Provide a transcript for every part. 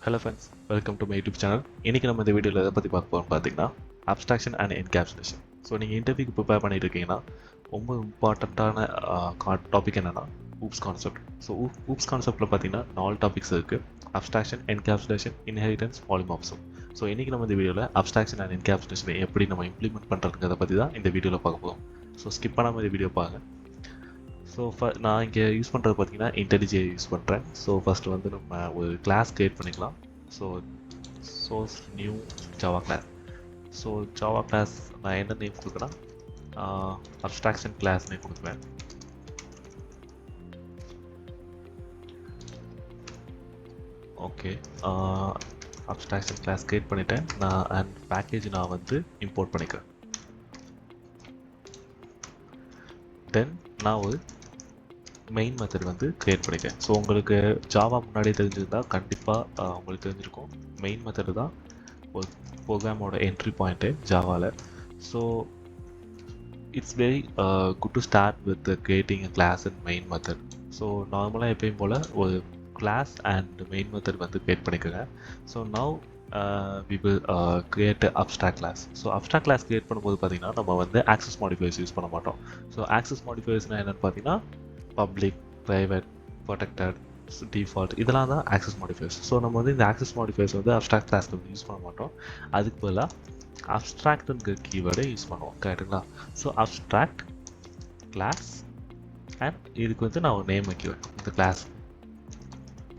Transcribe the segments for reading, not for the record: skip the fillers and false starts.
Hello friends, welcome to my YouTube channel. இன்றைக்கி நம்ம இந்த வீடியோவில் எதை பற்றி பார்க்க போகிறோம்னு பார்த்தீங்கன்னா அப்ஸ்ட்ராக்ஷன் அண்ட் என்கேப்சுலேஷன். ஸோ நீங்கள் இன்டர்வியூக்கு ப்ரிப்பேர் பண்ணிட்டு இருக்கீங்கன்னா ரொம்ப இம்பார்ட்டண்ட்டான டாபிக் என்னென்னா ஊப்ஸ் கான்செப்ட். ஸோ ஊப்ஸ் கான்செப்ட்டில் பார்த்தீங்கன்னா 4 டாபிக்ஸ் இருக்குது: abstraction, encapsulation, inheritance, polymorphism. So இன்றைக்கி நம்ம இந்த வீடியோவில் அப்ஸ்ட்ராக்ஷன் அண்ட் என்கேப்சுலேஷனை எப்படி நம்ம இம்ப்ளிமெண்ட் பண்ணுறதுங்கிறத பற்றி தான் இந்த வீடியோவில் பார்க்க போகிறோம். ஸோ ஸ்கிப் பண்ணாமல் இந்த வீடியோ பாருங்கள். ஸோ நான் இங்கே யூஸ் பண்ணுறது பார்த்தீங்கன்னா இன்டெலிஜே யூஸ் பண்ணுறேன். ஸோ ஃபஸ்ட்டு வந்து நம்ம ஒரு கிளாஸ் க்ரியேட் பண்ணிக்கலாம். So source new Java class. So Java class நான் என்ன நேம் கொடுக்குறேன்னா அப்ஸ்ட்ராக்ஷன் கிளாஸ் நேம் கொடுக்குறேன். ஓகே, அப்ஸ்ட்ராக்ஷன் கிளாஸ் க்ரியேட் பண்ணிட்டேன் நான். அண்ட் பேக்கேஜ் நான் வந்து இம்போர்ட் பண்ணிக்கிறேன். தென் நான் ஒரு மெயின் மெத்தட் வந்து க்ரியேட் பண்ணிக்கிறேன். ஸோ உங்களுக்கு ஜாவா முன்னாடியே தெரிஞ்சிருந்தால் கண்டிப்பாக உங்களுக்கு தெரிஞ்சிருக்கும். மெயின் மெத்தடு தான் ஒரு ப்ரோக்ராமோட என்ட்ரி பாயிண்ட்டு ஜாவாவில். So it's very good to start with creating a class and main method. So நார்மலாக எப்பயும் போல் ஒரு கிளாஸ் அண்ட் மெயின் மெத்தட் வந்து க்ரியேட் பண்ணிக்கோங்க. So now we will create a abstract class. So abstract class create பண்ணும்போது பார்த்தீங்கன்னா நம்ம வந்து access modifiers யூஸ் பண்ண மாட்டோம். ஸோ access modifiers என்னென்னு பார்த்தீங்கன்னா பப்ளிக், ப்ரைவேட், ப்ரொடெக்டட், டிஃபால்ட், இதெல்லாம் தான் ஆக்சஸ் மாடிஃபையர்ஸ். ஸோ நம்ம வந்து இந்த ஆக்சஸ் மாடிஃபையர்ஸ் வந்து அப்ஸ்ட்ராக்ட் கிளாஸில் வந்து யூஸ் பண்ண மாட்டோம். அதுக்கு பதிலாக அப்ஸ்ட்ராக்ட்ங்கிற கீவேர்டை யூஸ் பண்ணுவோம். கரெக்டுங்களா? ஸோ அப்ஸ்ட்ராக்ட் கிளாஸ் அண்ட் இதுக்கு வந்து நான் ஒரு நேம் வைக்குவேன். இந்த கிளாஸ்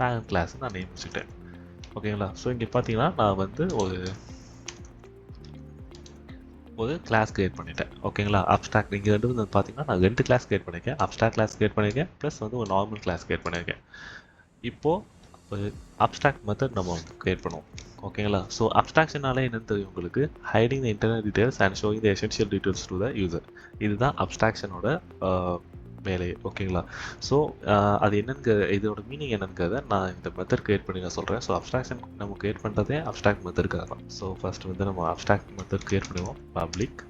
பேரண்ட் கிளாஸ் நான் நேம் வச்சுக்கிட்டேன். ஓகேங்களா? ஸோ இங்கே பார்த்தீங்கன்னா நான் வந்து ஒரு கிளாஸ் க்ரியேட் பண்ணிட்டேன். ஓகேங்களா? அப்ஸ்ட்ராக்ட் இங்கே வந்து பார்த்தீங்கன்னா நான் 2 கிளாஸ் க்ரியேட் பண்ணியிருக்கேன். அப்ஸ்ட்ராக்ட் கிளாஸ் க்ரியேட் பண்ணியிருக்கேன், ப்ளஸ் வந்து ஒரு நார்மல் கிளாஸ் க்ரியேட் பண்ணியிருக்கேன். இப்போது ஒரு அப்ஸ்ட்ராக்ட் மெத்தட் நம்ம க்ரியேட் பண்ணுவோம். ஓகேங்களா? ஸோ அப்ஸ்ட்ராக்ஷனாலே என்னென்னு தெரியும் உங்களுக்கு, hiding the internal details and showing the essential details to the user. இதுதான் அப்ஸ்ட்ராக்ஷனோட வேலையை. ஓகேங்களா? ஸோ அது என்னன்னு, இதோட மீனிங் என்னங்கிறத நான் இந்த மெத்தட் க்ரியேட் பண்ணி நான் சொல்கிறேன். ஸோ அப்ஸ்ட்ராக்ஷன் நம்ம க்ரியேட் பண்ணுறதே அப்ஸ்ட்ராக்ட் மெத்தடுக்காக தான். ஸோ ஃபஸ்ட் வந்து நம்ம அப்ஸ்ட்ராக்ட் மெத்தட் க்ரியேட் பண்ணுவோம், பப்ளிக்.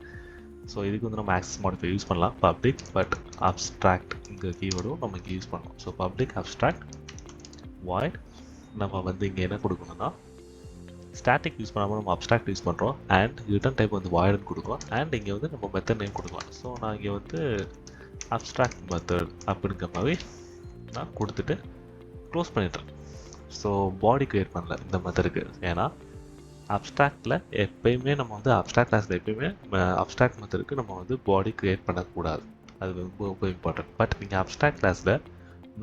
ஸோ இதுக்கு வந்து நம்ம ஆக்சஸ் மாடிஃபை யூஸ் பண்ணலாம், பப்ளிக். பட் அப்ஸ்ட்ராக்ட் இங்கே கீவேர்டும் நம்ம இங்கே யூஸ் பண்ணலாம். So public abstract void. நம்ம வந்து இங்கே என்ன கொடுக்கணும்னா ஸ்டாட்டிக் யூஸ் பண்ணாமல் நம்ம அப்ஸ்ட்ராக்ட் யூஸ் பண்ணுறோம். அண்ட் ரிட்டர்ன் டைப் வந்து வாய்டுன்னு கொடுக்கலாம். அண்ட் இங்கே வந்து நம்ம மெத்தட் நேம் கொடுக்கலாம். ஸோ நான் இங்கே வந்து அப்ஸ்ட்ராக்ட் மெத்தட் அப்படிங்கிற மாதிரி நான் கொடுத்துட்டு க்ளோஸ் பண்ணிட்டேன். ஸோ பாடி க்ரியேட் பண்ணல இந்த மெத்தடுக்கு. ஏன்னா அப்ஸ்ட்ராக்டில் எப்பயுமே நம்ம வந்து அப்ஸ்ட்ராக்ட் கிளாஸில் எப்பயுமே அப்ஸ்ட்ராக்ட் மெத்தடுக்கு நம்ம வந்து பாடி க்ரியேட் பண்ணக்கூடாது. அது ரொம்ப ரொம்ப இம்பார்ட்டன்ட். பட் நீங்கள் அப்ஸ்ட்ராக்ட் கிளாஸில்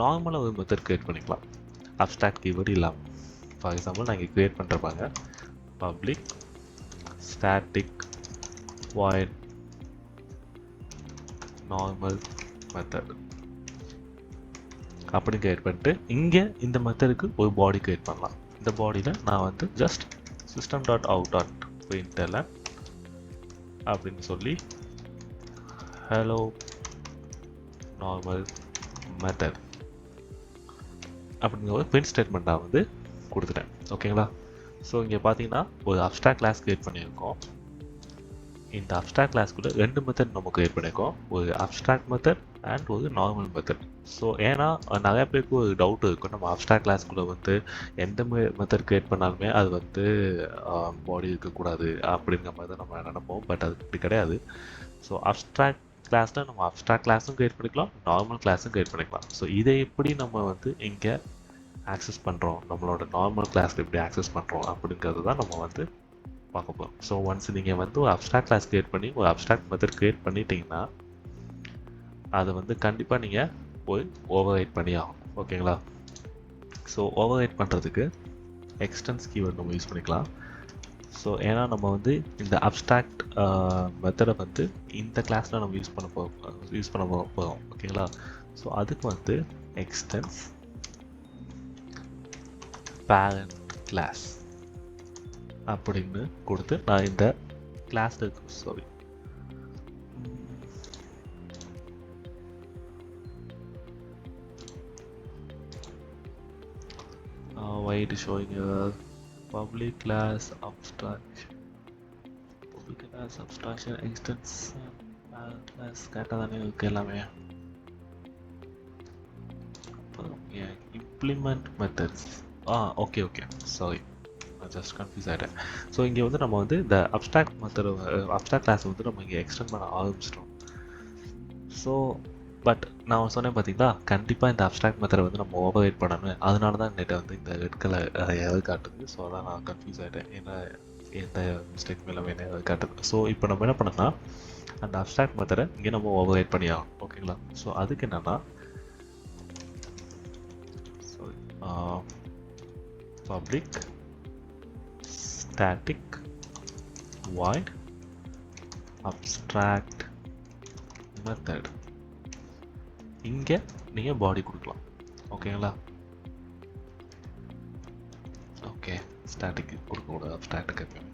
நார்மலாக ஒரு மெத்தட் க்ரியேட் பண்ணிக்கலாம், அப்ஸ்ட்ராக்ட் கீவேர்டு இல்லாமல். ஃபார் எக்ஸாம்பிள் நான் இங்கே க்ரியேட் பண்ணுறப்பாங்க public static void normal method அப்படி க்ரியேட் பண்ணிட்டு இங்கே இந்த மெத்தடுக்கு ஒரு பாடி க்ரியேட் பண்ணலாம். இந்த பாடியில் நான் வந்து ஜஸ்ட் system.out.println அப்படின்னு சொல்லி ஹலோ நார்மல் மெத்தட் அப்படிங்கிற ஒரு பிரிண்ட் ஸ்டேட்மெண்ட் நான் வந்து கொடுத்துட்டேன். ஓகேங்களா? ஸோ இங்கே பார்த்தீங்கன்னா ஒரு அப்ஸ்ட்ராக்ட் கிளாஸ் க்ரியேட் பண்ணியிருக்கோம். இந்த அப்ஸ்ட்ராக்ட் கிளாஸ்க்குள்ள 2 மெத்தட் நம்ம க்ரியேட் பண்ணியிருக்கோம், ஒரு அப்ஸ்ட்ராக்ட் மெத்தட் அண்ட் ஒரு நார்மல் மெத்தட். ஸோ ஏன்னா நிறையா பேருக்கு ஒரு டவுட் இருக்கும், நம்ம அப்ஸ்ட்ராக்ட் கிளாஸ்க்குள்ளே வந்து எந்த மெத்தட் க்ரியேட் பண்ணாலுமே அது வந்து பாடி இருக்கக்கூடாது அப்படிங்கிற மாதிரி தான் நம்ம நினைப்போம். பட் அது இப்படி கிடையாது. ஸோ அப்ஸ்ட்ராக்ட் கிளாஸில் நம்ம அப்ஸ்ட்ராக்ட் கிளாஸும் க்ரியேட் பண்ணிக்கலாம், நார்மல் கிளாஸும் க்ரியேட் பண்ணிக்கலாம். ஸோ இதை எப்படி நம்ம வந்து இங்கே ஆக்சஸ் பண்ணுறோம், நம்மளோட நார்மல் கிளாஸில் எப்படி ஆக்சஸ் பண்ணுறோம் அப்படிங்கிறது தான் நம்ம வந்து பார்க்க போகிறோம். ஸோ ஒன்ஸ் நீங்கள் வந்து ஒரு அப்ஸ்ட்ராக்ட் கிளாஸ் க்ரியேட் பண்ணி ஒரு அப்ஸ்ட்ராக்ட் மெத்தட் க்ரியேட் பண்ணிட்டீங்கன்னா அதை வந்து கண்டிப்பாக நீங்கள் போய் ஓவர் ரைட் பண்ணி ஆகும். ஓகேங்களா? ஸோ ஓவர் ரைட் பண்ணுறதுக்கு எக்ஸ்டென்ஸ் கீவேர்ட் நம்ம யூஸ் பண்ணிக்கலாம். ஸோ ஏன்னா நம்ம வந்து இந்த அப்ஸ்ட்ராக்ட் மெத்தடை வந்து இந்த கிளாஸில் நம்ம யூஸ் பண்ண போகிறோம். ஓகேங்களா? ஸோ அதுக்கு வந்து எக்ஸ்டென்ஸ் பேரண்ட் கிளாஸ் அப்படின்னு கொடுத்து நான் இந்த கிளாஸில் why it is showing a public class abstraction extends class கரெக்டாக தானே இருக்குது எல்லாமே. implement methods. Okay okay sorry, நான் ஜஸ்ட் கன்ஃபியூஸ் ஆகிட்டேன். ஸோ இங்கே வந்து நம்ம வந்து இந்த அப்ஸ்ட்ராக்ட் மெத்தட் அப்ஸ்ட்ராக்ட் கிளாஸ் வந்து நம்ம இங்கே எக்ஸ்டெண்ட் பண்ண ஆரம்பிச்சிட்டோம். ஸோ பட் நான் சொன்னேன் பார்த்தீங்களா, கண்டிப்பாக இந்த அப்ஸ்ட்ராக்ட் மெத்தடை வந்து நம்ம ஓவர் ரைட் பண்ணணும். அதனால தான் என்கிட்ட வந்து இந்த ரெட் கலர் எரர் காட்டுது. ஸோ அதான் நான் கன்ஃபியூஸ் ஆகிட்டேன், ஏன்னா எந்த மிஸ்டேக் மேலே வேணும் எரர் காட்டுது. ஸோ இப்போ நம்ம என்ன பண்ணோம்னா, அந்த அப்ஸ்ட்ராக்ட் மெத்தடை இங்கே நம்ம ஓவர் ரைட் பண்ணி ஆகும். ஓகேங்களா? ஸோ அதுக்கு என்னென்னா, public static void abstract method. இங்கே நீங்கள் பாடி கொடுக்கலாம். ஓகேங்களா? ஓகே, ஸ்டாட்டிக் கொடுக்கக்கூடாது, அப்ஸ்ட்ராக்டுக்கு எப்பயுமே.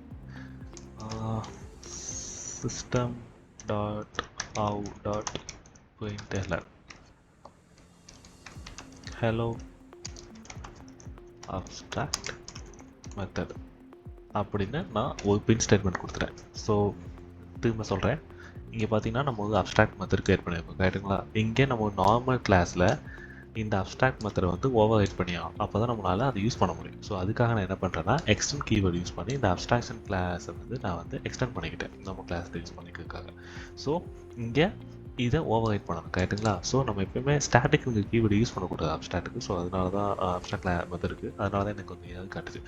சிஸ்டம் டாட் அவு டாட் பிரிண்டெல்என் ஹலோ அப்ஸ்ட்ராக்ட் மெத்தட் அப்படின்னு நான் ஒரு பிரிண்ட் ஸ்டேட்மெண்ட் கொடுத்துறேன். ஸோ திரும்ப சொல்கிறேன், இங்கே பார்த்தீங்கன்னா நம்ம வந்து அப்ஸ்ட்ராக்ட் மெத்தட் கிரியேட் பண்ணியிருக்கோம், ரைட்டுங்களா? இங்கே நம்ம நார்மல் கிளாஸில் இந்த அப்ஸ்ட்ராக்ட் மெத்தடை வந்து ஓவர் ரைட் பண்ணியாகும். அப்போ தான் நம்மளால் அதை யூஸ் பண்ண முடியும். ஸோ அதுக்காக நான் என்ன பண்ணுறேன்னா, எக்ஸ்டெண்ட் கீவேர்டு யூஸ் பண்ணி இந்த அப்ஸ்ட்ராக்ஷன் கிளாஸை வந்து நான் வந்து எக்ஸ்டெண்ட் பண்ணிக்கிட்டேன் நம்ம கிளாஸில் யூஸ் பண்ணிக்கிறதுக்காக. ஸோ இங்கே இதை ஓவர் ரைட் பண்ணணும், கரெக்டுங்களா? ஸோ நம்ம எப்பயுமே ஸ்டாட்டிக் கீவேர்டு யூஸ் பண்ணக்கூடாது அப்ஸ்ட்ராக்ட்டுக்கு. ஸோ அதனால தான் அப்ஸ்ட்ராக்ட் மெத்தடுக்கு அதனால தான் எனக்கு வந்து ஏதாவது காட்டுது.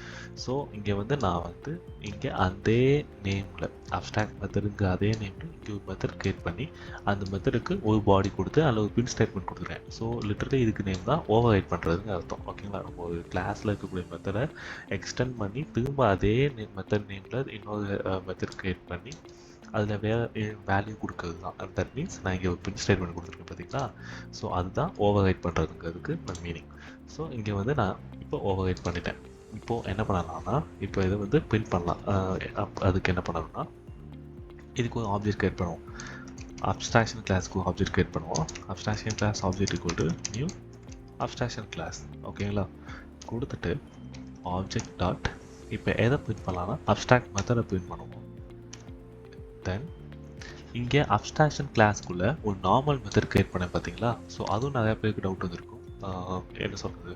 ஸோ இங்கே வந்து நான் வந்து இங்கே அதே நேமில் அப்ஸ்ட்ராக்ட் மெத்தடுங்க அதே நேமில் இங்கே ஒரு மெத்தட் கிரியேட் பண்ணி அந்த மெத்தடுக்கு ஒரு பாடி கொடுத்து அதில் ஒரு பிரிண்ட் ஸ்டேட்மெண்ட் கொடுத்துருக்கேன். ஸோ லிட்டரலி இதுக்கு நேம் தான் ஓவர் ரைட் பண்ணுறதுங்க அர்த்தம். ஓகேங்களா? நம்ம ஒரு கிளாஸில் இருக்கக்கூடிய மெத்தடை எக்ஸ்டெண்ட் பண்ணி திரும்ப அதே மெத்தட் நேமில் இன்னொரு மெத்தட் கிரியேட் பண்ணி அதில் வேல்யூ கொடுக்கறது தான். தட் மீன்ஸ் நான் இங்கே ஒரு பிரிண்ட் ஸ்டேட்மெண்ட் கொடுத்துருக்கேன் பார்த்தீங்களா? ஸோ அதுதான் ஓவர் ரைட் பண்ணுறதுங்கிறதுக்கு மீனிங். ஸோ இங்கே வந்து நான் இப்போ ஓவர் ரைட் பண்ணிட்டேன். இப்போது என்ன பண்ணலாம்னா, இப்போ இதை வந்து பிரிண்ட் பண்ணலாம். அதுக்கு என்ன பண்ணணும்னா, இதுக்கு ஒரு ஆப்ஜெக்ட் கிரியேட் பண்ணுவோம். அப்ஸ்ட்ராக்ஷன் கிளாஸ்க்கு ஒரு ஆப்ஜெக்ட் கிரியேட் பண்ணுவோம். Abstraction class object equal to new abstraction class. ஓகேங்களா? கொடுத்துட்டு ஆப்ஜெக்ட் டாட் இப்போ எதை பிரிண்ட் பண்ணலாம்னா அப்ஸ்ட்ராக்ட் மெத்தடை பிரிண்ட் பண்ணுவோம். தென் இங்கே அப்ஸ்ட்ராக்ஷன் கிளாஸ்க்குள்ளே ஒரு நார்மல் மெத்தட் கிரியேட் பண்ணேன் பார்த்தீங்களா? ஸோ அதுவும் நிறையா பேருக்கு டவுட் வந்துருக்கும். என்ன சொல்கிறது,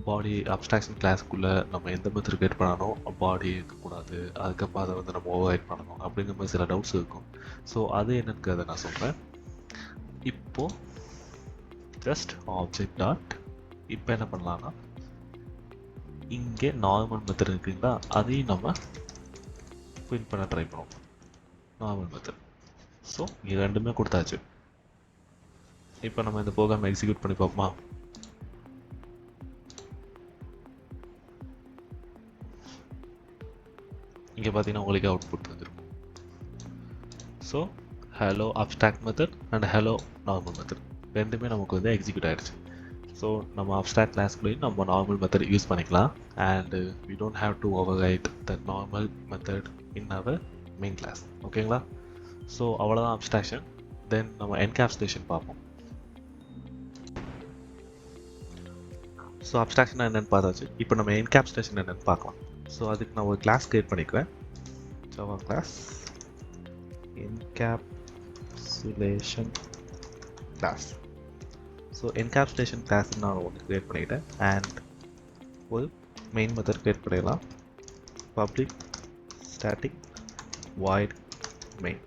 பாடி அப்ஸ்ட்ராக்ஷன் கிளாஸ்க்குள்ளே நம்ம எந்த மெத்தட் கிரியேட் பண்ணணும், பாடி இருக்கக்கூடாது, அதுக்கப்புறம் அதை வந்து நம்ம ஓவர் ரைட் பண்ணணும் அப்படிங்கிற மாதிரி சில டவுட்ஸ் இருக்கும். ஸோ அது என்னங்கிறத நான் சொல்கிறேன். இப்போது ஜஸ்ட் ஆப்ஜெக்ட் டாட் இப்போ என்ன பண்ணலான்னா, இங்கே நார்மல் மெத்தட் இருக்குங்களா, அதையும் நம்ம பிரிண்ட் பண்ண ட்ரை பண்ணுவோம். Normal method. ஸோ இது ரெண்டுமே கொடுத்தாச்சு. இப்போ நம்ம இந்த ப்ரோக்ராம் எக்ஸிக்யூட் பண்ணி பார்ப்போமா? இங்கே பார்த்தீங்கன்னா உங்களுக்கு அவுட்புட் வந்துருக்கும். So hello abstract method and hello normal method ரெண்டுமே நமக்கு வந்து எக்ஸிக்யூட் ஆகிடுச்சு. ஸோ நம்ம அப்ஸ்ட்ராக்ட் கிளாஸ்க்குள்ளேயும் நம்ம நார்மல் மெத்தட் யூஸ் பண்ணிக்கலாம். And we don't have to override that normal method in our main class. ஓகேங்களா? ஸோ அவ்வளோதான் அப்ஸ்ட்ராக்ஷன். தென் நம்ம என்கேப்சுலேஷன் பார்ப்போம். ஸோ அப்ஸ்ட்ராக்ஷன் என்னென்னு பார்த்தாச்சு. இப்போ நம்ம என்கேப்சுலேஷன் என்னென்னு பார்க்கலாம். ஸோ அதுக்கு நான் ஒரு கிளாஸ் கிரியேட் பண்ணிக்கிறேன். Java class encapsulation class. So encapsulation class நான் ஒன்று கிரியேட் பண்ணிக்கிட்டேன். அண்ட் ஒரு மெயின் மெத்தட் கிரியேட் பண்ணிடலாம். Public static void main.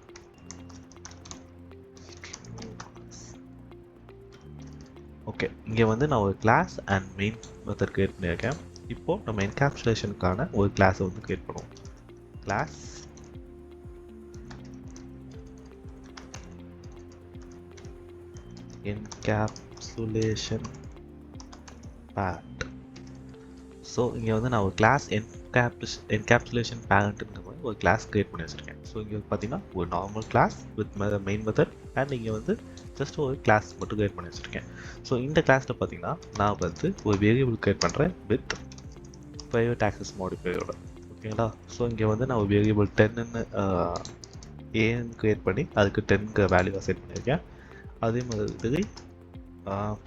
Okay, இங்கே வந்து நான் ஒரு class and main method create பண்ணியிருக்கேன். இப்போது நம்ம என்கேப்சுலேஷனுக்கான ஒரு கிளாஸை வந்து கிரியேட் பண்ணுவோம். Class encapsulation parent. ஸோ இங்கே வந்து நான் ஒரு கிளாஸ் என்கேப்சுலேஷன் பேரண்ட்டுங்கிற மாதிரி ஒரு கிளாஸ் கிரியேட் பண்ணி வச்சுருக்கேன். ஸோ இங்கே பார்த்தீங்கன்னா ஒரு normal class with main method and இங்கே வந்து ஜஸ்ட் ஒரு கிளாஸ் மட்டும் கிரியேட் பண்ணி வச்சுருக்கேன். ஸோ இந்த கிளாஸில் பார்த்தீங்கன்னா நான் வந்து ஒரு வேரியபிள் கிரியேட் பண்ணுறேன் வித் ப்ரைவேட் ஆக்சஸ் மாடிஃபையரோட. ஓகேங்களா? ஸோ இங்கே வந்து நான் ஒரு வேரியபிள் 10ன்னு ஏன்னு கிரியேட் பண்ணி அதுக்கு 10க்கு வேல்யூ அசைன் பண்ணியிருக்கேன். அதே மாதிரி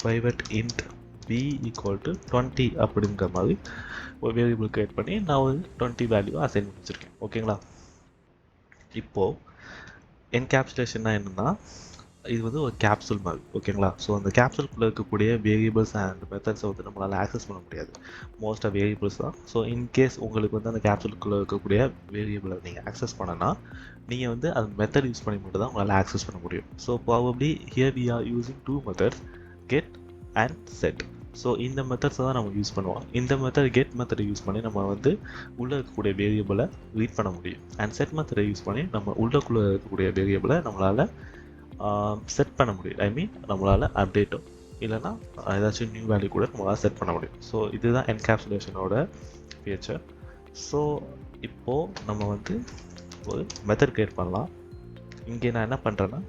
private int b equal to 20 அப்படிங்கிற மாதிரி ஒரு வேரியபிள் கிரியேட் பண்ணி நான் ஒரு 20 வேல்யூ அசைன் பண்ணி வச்சுருக்கேன். ஓகேங்களா? இப்போது என்கேப்சுலேஷன்னா என்னென்னா, இது வந்து ஒரு கேப்சூல் மாதிரி ஓகேங்களா. ஸோ அந்த கேப்சூல்குள்ளே இருக்கக்கூடிய வேரியபிள்ஸ் அண்ட் மெத்தட்ஸை வந்து நம்மளால் ஆக்சஸ் பண்ண முடியாது. மோஸ்ட்டாக வேரியபிள்ஸ் தான். ஸோ இன்கேஸ் உங்களுக்கு வந்து அந்த கேப்சூலுக்குள்ளே இருக்கக்கூடிய வேரியபிளை நீங்கள் ஆக்சஸ் பண்ணனா நீங்கள் வந்து அது மெத்தட் யூஸ் பண்ணி மட்டும் தான் உங்களால் ஆக்சஸ் பண்ண முடியும். So probably here we are using 2 methods, get and set. So இந்த மெத்தட்ஸை தான் நம்ம யூஸ் பண்ணுவோம். இந்த மெத்தட் கெட் மெத்தடை யூஸ் பண்ணி நம்ம வந்து உள்ளே இருக்கக்கூடிய வேரியபிளை ரீட் பண்ண முடியும். அண்ட் செட் மெத்தடை யூஸ் பண்ணி நம்ம உள்ளக்குள்ளே இருக்கக்கூடிய வேரியபிளை நம்மளால் செட் பண்ண முடியும். ஐ மீன் நம்மளால் அப்டேட்டோ இல்லைனா ஏதாச்சும் நியூ வேல்யூ கூட நம்மளால் செட் பண்ண முடியும். ஸோ இதுதான் என்கேப்சுலேஷனோட ஃபீச்சர். ஸோ இப்போது நம்ம வந்து ஒரு மெத்தட் கிரியேட் பண்ணலாம். இங்கே நான் என்ன பண்ணுறேன்னா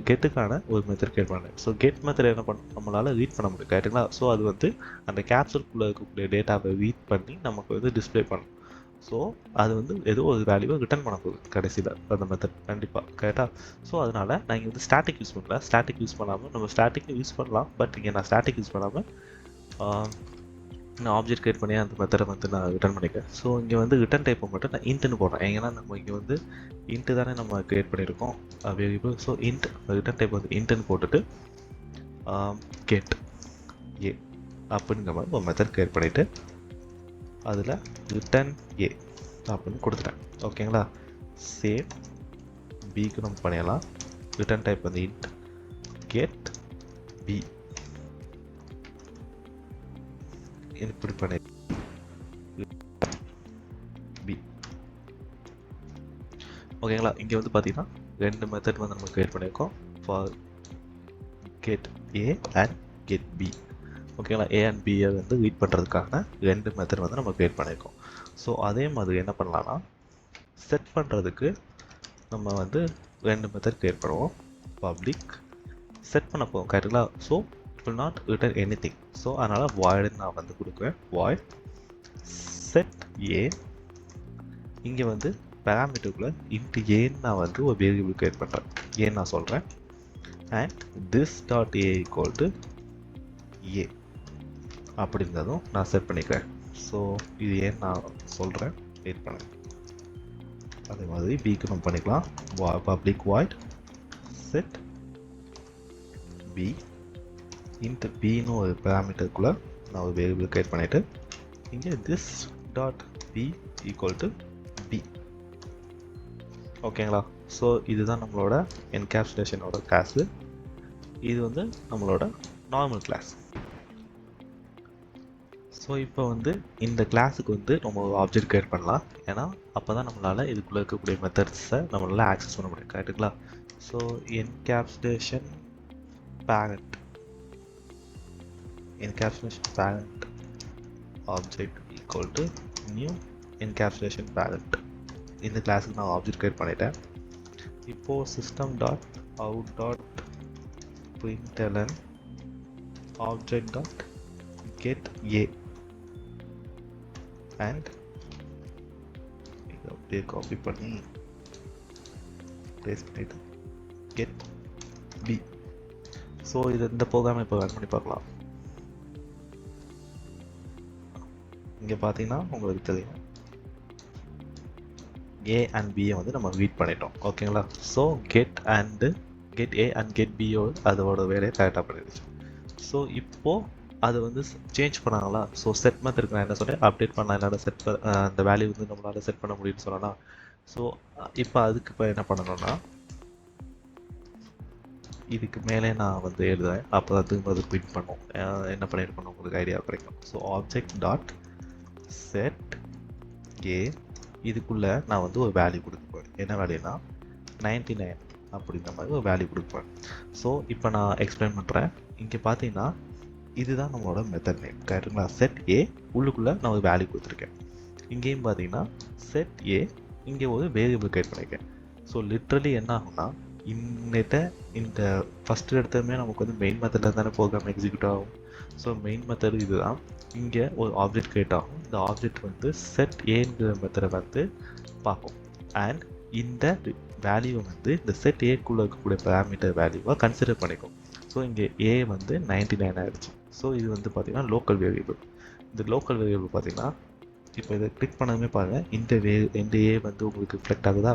கெட்டுக்கான ஒரு மெத்தட் கிரியேட் பண்ணுறேன். ஸோ கெட் மெத்தட் என்ன பண்ண நம்மளால் ரீட் பண்ண முடியும் கரெக்டுங்களா. ஸோ அது வந்து அந்த கேப்சூல்குள்ளே இருக்கக்கூடிய டேட்டாவை ரீட் பண்ணி நமக்கு வந்து டிஸ்பிளே பண்ணும். ஸோ அது வந்து ஏதோ ஒரு வேல்யூவை ரிட்டர்ன் பண்ண போகுது கடைசியில் அந்த மெத்தட் கண்டிப்பாக கரெக்டாக. ஸோ அதனால் நான் இங்கே வந்து ஸ்டாட்டிக் யூஸ் பண்ணல. ஸ்டாட்டிக் யூஸ் பண்ணாமல் நம்ம ஸ்டாட்டிக்கும் யூஸ் பண்ணலாம். பட் இங்கே நான் ஸ்டாட்டிக் யூஸ் பண்ணாமல் நான் ஆப்ஜெக்ட் கிரியேட் பண்ணி அந்த மெத்தடை வந்து நான் ரிட்டர்ன் பண்ணிக்கிறேன். ஸோ இங்கே வந்து ரிட்டர்ன் டைப்பை மட்டும் நான் இன்ட்டுன்னு போடுறேன். ஏன்னா நம்ம இங்கே வந்து இன்ட்டு தானே நம்ம கிரியேட் பண்ணியிருக்கோம் variable. So int return type வந்து இன்ட்டுன்னு போட்டுட்டு கெட் ஏ அப்படிங்கிற மாதிரி ஒரு மெத்தட் கிரியேட் பண்ணிவிட்டு அதில் ரிட்டர்ன் ஏ அப்படின்னு கொடுத்துட்டேன் ஓகேங்களா. சேம் பிக்கு நம்ம பண்ணிடலாம். ரிட்டர்ன் டைப் வந்து இன்ட் கெட் பி இப்படி பண்ணி பி ஓகேங்களா. இங்கே வந்து பார்த்தீங்கன்னா 2 மெத்தட் வந்து நம்ம கிரியேட் பண்ணியிருக்கோம் for get A and get B ஓகேங்களா. ஏ அண்ட் பியை வந்து ரீட் பண்ணுறதுக்கான 2 மெத்தட் வந்து நம்ம கிரியேட் பண்ணியிருக்கோம். ஸோ அதே மாதிரி என்ன பண்ணலாம்னா செட் பண்ணுறதுக்கு நம்ம வந்து 2 மெத்தட் கிரியேட் பண்ணுவோம். பப்ளிக் செட் பண்ண போவோம் கரெக்டுங்களா. So it will not return any thing. So அதனால் வாய்டுன்னு நான் வந்து கொடுக்குவேன். வாய்ட் செட் ஏ. இங்கே வந்து பேராமீட்டருக்குள்ளே இன்ட்டு ஏன்னு நான் வந்து ஒரு வேரியபிள் கிரியேட் பண்ணுறேன். ஏன்னு நான் சொல்கிறேன். And this dot A equal to A அப்படிங்கிறதும் நான் செட் பண்ணிக்கிறேன். ஸோ இது ஏன் நான் சொல்கிறேன் வெயிட் பண்ணேன். அதே மாதிரி பிக்கு நம்ம பண்ணிக்கலாம். Public void set B int பின்னு ஒரு பேராமீட்டருக்குள்ளே நான் ஒரு வேரியபிள் கிரியேட் பண்ணிவிட்டு இங்கே this dot B equal to B ஓகேங்களா. ஸோ இதுதான் நம்மளோட என்கேப்சுலேஷனோட கிளாஸு. இது வந்து நம்மளோட நார்மல் கிளாஸ். ஸோ இப்போ வந்து இந்த கிளாஸுக்கு வந்து நம்ம ஒரு ஆப்ஜெக்ட் கிரியேட் பண்ணலாம். ஏன்னா அப்போ தான் நம்மளால் இதுக்குள்ளே இருக்கக்கூடிய மெத்தட்ஸை நம்மளால் ஆக்சஸ் பண்ண முடியும் கரெக்டுங்களா. So encapsulation parent object equal to new encapsulation parent. இந்த கிளாஸுக்கு நான் ஆப்ஜெக்ட் கிரியேட் பண்ணிட்டேன். இப்போது system dot out dot println object dot get A and இதை அப்படியே காப்பி பண்ணி பேஸ்ட் பண்ணிட்டு கெட் பி. ஸோ இது இந்த ப்ரோக்ராமை இப்போ ரன் பண்ணி பார்க்கலாம். இங்கே பார்த்தீங்கன்னா உங்களுக்கு தெரியும் ஏ அண்ட் பியை வந்து நம்ம ரீட் பண்ணிட்டோம் ஓகேங்களா. So get A and get Pio அதோட வேலையை கரெக்டாக பண்ணிடுச்சு. ஸோ இப்போது அது வந்து சேஞ்ச் பண்ணாங்களா. ஸோ செட் மெத்தட் நான் என்ன சொன்னேன் அப்டேட் பண்ணலாம். என்னால் செட் அந்த வேல்யூ வந்து நம்மளால் செட் பண்ண முடியும்னு சொல்லலாம். ஸோ இப்போ அதுக்கு இப்போ என்ன பண்ணணும்னா இதுக்கு மேலே நான் வந்து எழுதுறேன். அப்போ தான் திரும்ப அது பிரிண்ட் பண்ணும். என்ன பண்ணியிருக்கணும் உங்களுக்கு ஐடியா கிடைக்கும். ஸோ ஆப்ஜெக்ட் டாட் செட் ஏ இதுக்குள்ளே நான் வந்து ஒரு வேல்யூ கொடுப்பேன். என்ன வேல்யூனா 99 அப்படிங்கிற மாதிரி ஒரு வேல்யூ கொடுப்பேன். ஸோ இப்போ நான் எக்ஸ்பிளைன் பண்ணுறேன். இங்கே பார்த்தீங்கன்னா இதுதான் நம்மளோட மெத்தட் நேம் கரெக்டுங்களா. செட் ஏ உள்ளுக்குள்ளே நான் ஒரு வேல்யூ கொடுத்துருக்கேன். இங்கேயும் பார்த்தீங்கன்னா செட் ஏ இங்கே ஒரு வேரியபிள் கிரியேட் பண்ணியிருக்கேன். ஸோ லிட்ரலி என்ன ஆகும்னா இந்த ஃபஸ்ட்டு எடுத்ததுமே நமக்கு வந்து மெயின் மெத்தடில் தானே ப்ரோக்ராம் எக்ஸிக்யூட் ஆகும். ஸோ மெயின் மெத்தட் இதுதான். இங்கே ஒரு ஆப்ஜெக்ட் கிரியேட் ஆகும். இந்த ஆப்ஜெக்ட் வந்து செட் ஏங்கிற மெத்தடை வந்து பார்க்கும். அண்ட் இந்த வேல்யூவை வந்து இந்த செட் ஏக்குள்ளே இருக்கக்கூடிய பேராமீட்டர் வேல்யூவாக கன்சிடர் பண்ணிக்கும். ஸோ இங்கே ஏ வந்து 99 ஆகிடுச்சு. ஸோ இது வந்து பார்த்திங்கன்னா லோக்கல் வேரியபிள். இந்த லோக்கல் வேரியபிள் பார்த்திங்கன்னா இப்போ இதை கிளிக் பண்ணதுமே பாருங்கள் இந்த ஏ வந்து உங்களுக்கு ரிஃப்ளெக்ட் ஆகுதா.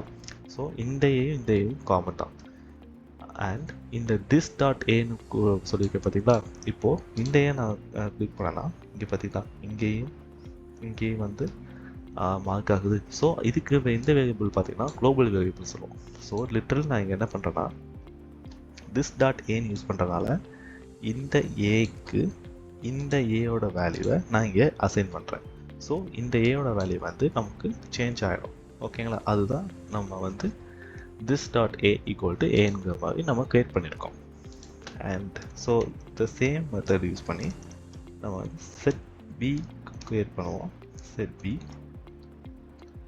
ஸோ இந்த ஏயும் காமன் தான். அண்ட் இந்த this டாட் ஏன்னு சொல்லியிருக்கேன் பார்த்தீங்களா. இப்போது இந்த ஏ நான் கிளிக் பண்ணேன்னா இங்கே பார்த்தீங்களா இங்கேயும் வந்து மார்க் ஆகுது. ஸோ இதுக்கு இந்த வேரியபிள் பார்த்தீங்கன்னா குளோபல் வேரியபிள் சொல்லுவோம். ஸோ லிட்டரல் நான் இங்கே என்ன பண்ணுறேன்னா this டாட் ஏன்னு யூஸ் பண்ணுறதுனால இந்த ஏக்கு இந்த ஏயோட வேல்யூவை நான் இங்கே அசைன் பண்ணுறேன். ஸோ இந்த ஏயோட வேல்யூ வந்து நமக்கு சேஞ்ச் ஆகிடும். ஓகேங்களா, அதுதான் நம்ம வந்து this dot A equal to ஏங்கிற மாதிரி நம்ம கிரியேட் பண்ணியிருக்கோம். And so the same method use பண்ணி நம்ம வந்து செட் பி கிரியேட் பண்ணுவோம். செட் பி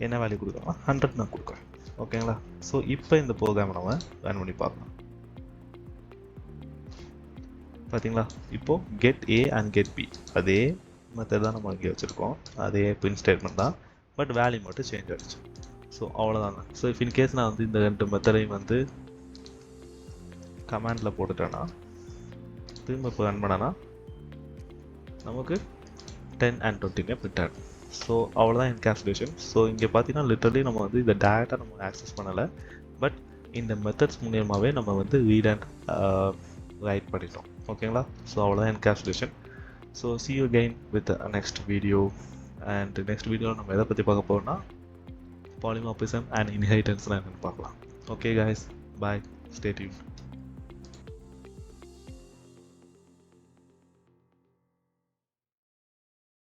என்ன வேல்யூ கொடுக்குறோம்னா 100 நான் கொடுக்குறேன். ஓகேங்களா, ஸோ இப்போ இந்த ப்ரோக்ராம் நம்ம ரன் பண்ணி பார்க்கலாம். பார்த்தீங்களா, இப்போது get A and get B அதே மெத்தட் தான் நம்ம இங்கே வச்சுருக்கோம். அதே பிரிண்ட் ஸ்டேட்மெண்ட் தான், பட் வேல்யூ மட்டும் சேஞ்ச் ஆகிடுச்சு. ஸோ அவ்வளோதாங்க. ஸோ இஃப் இன்கேஸ் நான் வந்து இந்த 2 மெத்தடையும் வந்து கமாண்டில் போட்டுட்டேன்னா திரும்ப இப்போ ரன் பண்ணனா நமக்கு 10 and 20 பிரிண்ட் ஆகிடும். ஸோ அவ்வளோதான் என்கேப்சுலேஷன். ஸோ இங்கே பார்த்தீங்கன்னா லிட்டரலி நம்ம வந்து இதை டேரெக்டாக நம்ம ஆக்சஸ் பண்ணலை, பட் இந்த மெத்தட்ஸ் மூலியமாகவே நம்ம வந்து ரீட் அண்ட் ரைட் பண்ணிட்டோம். ஓகேங்களா, ஸோ அவ்வளோதான் encapsulation. So see you again with the next video. And next வீடியோவில் நம்ம எதை பற்றி பார்க்க போகிறோம்னா polymorphism and inheritance என்னன்னு பார்க்கலாம். Okay guys, bye, stay tuned.